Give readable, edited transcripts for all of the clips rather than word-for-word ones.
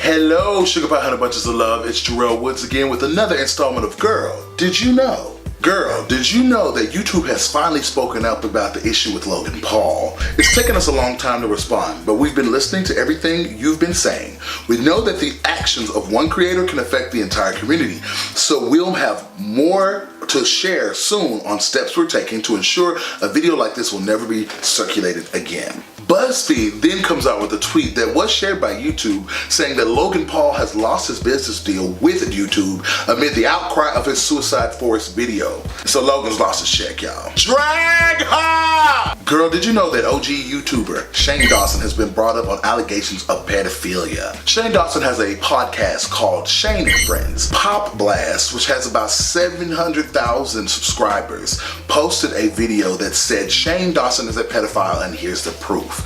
Hello, Sugar Pie Honey Bunches of Love. It's Garrell Woods again with another installment of Girl, Did You Know? Girl, did you know that YouTube has finally spoken up about the issue with Logan Paul? It's taken us a long time to respond, but we've been listening to everything you've been saying. We know that the actions of one creator can affect the entire community, so we'll have more to share soon on steps we're taking to ensure a video like this will never be circulated again. BuzzFeed then comes out with a tweet that was shared by YouTube saying that Logan Paul has lost his business deal with YouTube amid the outcry of his Suicide Forest video. So Logan's lost his check, y'all. Drag her! Girl, did you know that OG YouTuber Shane Dawson has been brought up on allegations of pedophilia? Shane Dawson has a podcast called Shane and Friends. Pop Blast, which has about 700,000 subscribers, posted a video that said Shane Dawson is a pedophile and here's the proof.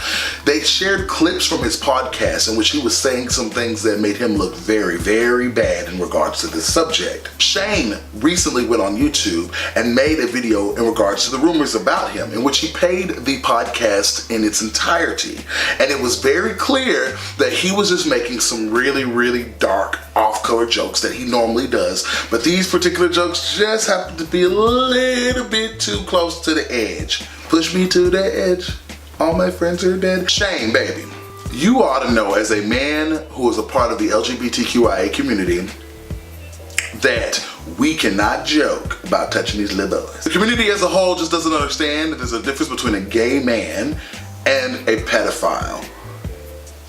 They shared clips from his podcast in which he was saying some things that made him look very, very bad in regards to this subject. Shane recently went on YouTube and made a video in regards to the rumors about him in which he paid the podcast in its entirety. And it was very clear that he was just making some really, really dark, off-color jokes that he normally does. But these particular jokes just happen to be a little bit too close to the edge. Push me to the edge. All my friends are dead. Shane, baby, you ought to know as a man who is a part of the LGBTQIA community that we cannot joke about touching these little boys. The community as a whole just doesn't understand that there's a difference between a gay man and a pedophile.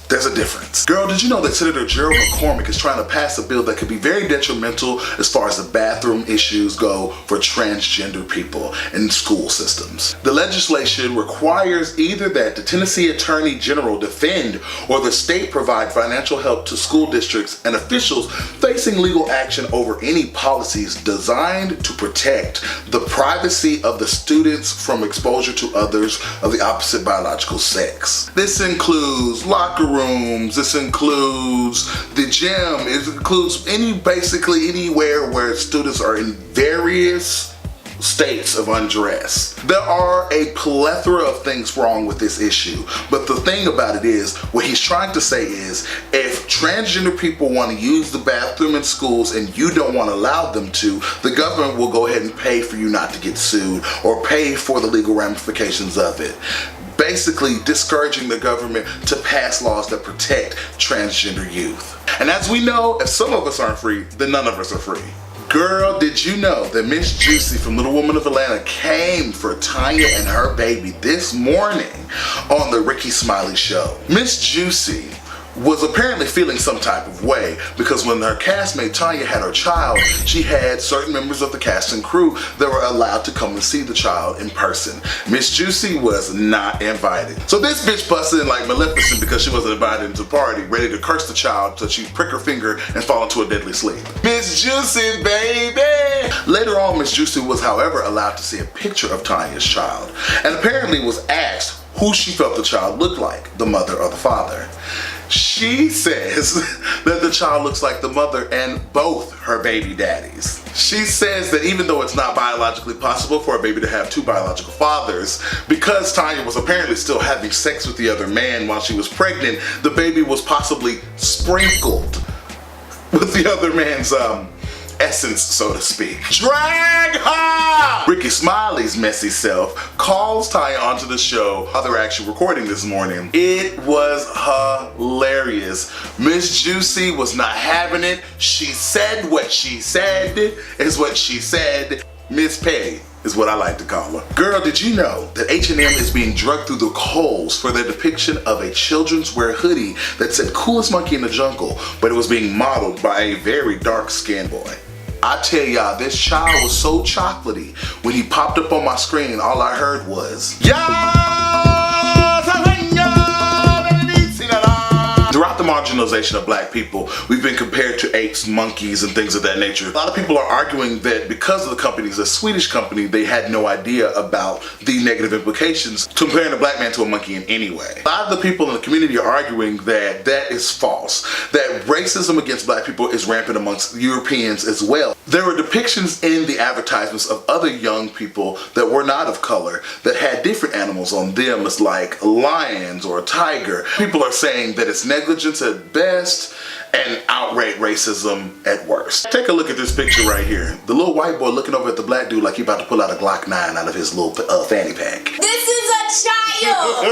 There's a difference. Girl, did you know that Senator Gerald McCormick is trying to pass a bill that could be very detrimental as far as the bathroom issues go for transgender people in school systems? The legislation requires either that the Tennessee Attorney General defend or the state provide financial help to school districts and officials facing legal action over any policies designed to protect the privacy of the students from exposure to others of the opposite biological sex. This includes locker rooms, this includes the gym, it includes basically anywhere where students are in various states of undress. There are a plethora of things wrong with this issue, but the thing about it is, what he's trying to say is, if transgender people want to use the bathroom in schools and you don't want to allow them to, the government will go ahead and pay for you not to get sued or pay for the legal ramifications of it. Basically discouraging the government to pass laws that protect transgender youth. And as we know, if some of us aren't free, then none of us are free. Girl, did you know that Miss Juicy from Little Woman of Atlanta came for Tonya and her baby this morning on the Ricky Smiley Show? Miss Juicy was apparently feeling some type of way because when her castmate Tonya had her child, she had certain members of the cast and crew that were allowed to come and see the child in person. Miss Juicy was not invited. So this bitch busted in like Maleficent because she wasn't invited to the party, ready to curse the child so she'd prick her finger and fall into a deadly sleep. Miss Juicy, baby! Later on, Miss Juicy was, however, allowed to see a picture of Tonya's child and apparently was asked who she felt the child looked like, the mother or the father. She says that the child looks like the mother and both her baby daddies. She says that even though it's not biologically possible for a baby to have two biological fathers, because Tonya was apparently still having sex with the other man while she was pregnant, the baby was possibly sprinkled with the other man's essence, so to speak. Drag her! Ricky Smiley's messy self calls Tonya onto the show while they're actually recording this morning. It was hilarious. Miss Juicy was not having it. She said what she said is what she said. Miss Petty is what I like to call her. Girl, did you know that H&M is being drugged through the coals for their depiction of a children's wear hoodie that said coolest monkey in the jungle, but it was being modeled by a very dark-skinned boy? I tell y'all, this child was so chocolatey. When he popped up on my screen, all I heard was, Throughout the marginalization of black people, we've been compared to apes, monkeys, and things of that nature. A lot of people are arguing that because of the company is a Swedish company, they had no idea about the negative implications to comparing a black man to a monkey in any way. A lot of the people in the community are arguing that that is false, that racism against black people is rampant amongst Europeans as well. There were depictions in the advertisements of other young people that were not of color that had different animals on them, as like lions or a tiger. People are saying that it's negligence at best and outright racism at worst. Take a look at this picture right here. The little white boy looking over at the black dude like he about to pull out a Glock 9 out of his little fanny pack. This is a child!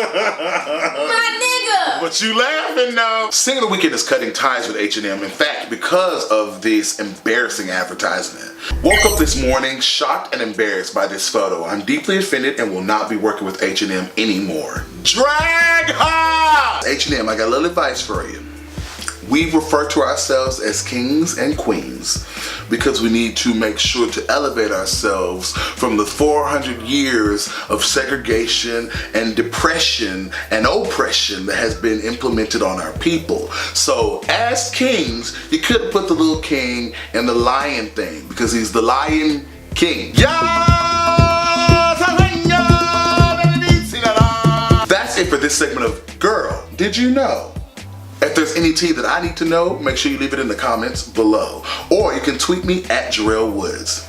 My nigga! But you laughing now. Singer the Weeknd is cutting ties with H&M. In fact, because of this embarrassing advertisement. Woke up this morning shocked and embarrassed by this photo. I'm deeply offended and will not be working with H&M anymore. Drag her! H&M, I got a little advice for you. We refer to ourselves as kings and queens because we need to make sure to elevate ourselves from the 400 years of segregation and depression and oppression that has been implemented on our people. So as kings, you could have put the little king in the lion thing because he's the Lion King. That's it for this segment of Girl, Did You Know? If there's any tea that I need to know, make sure you leave it in the comments below. Or you can tweet me at Garrell Woods.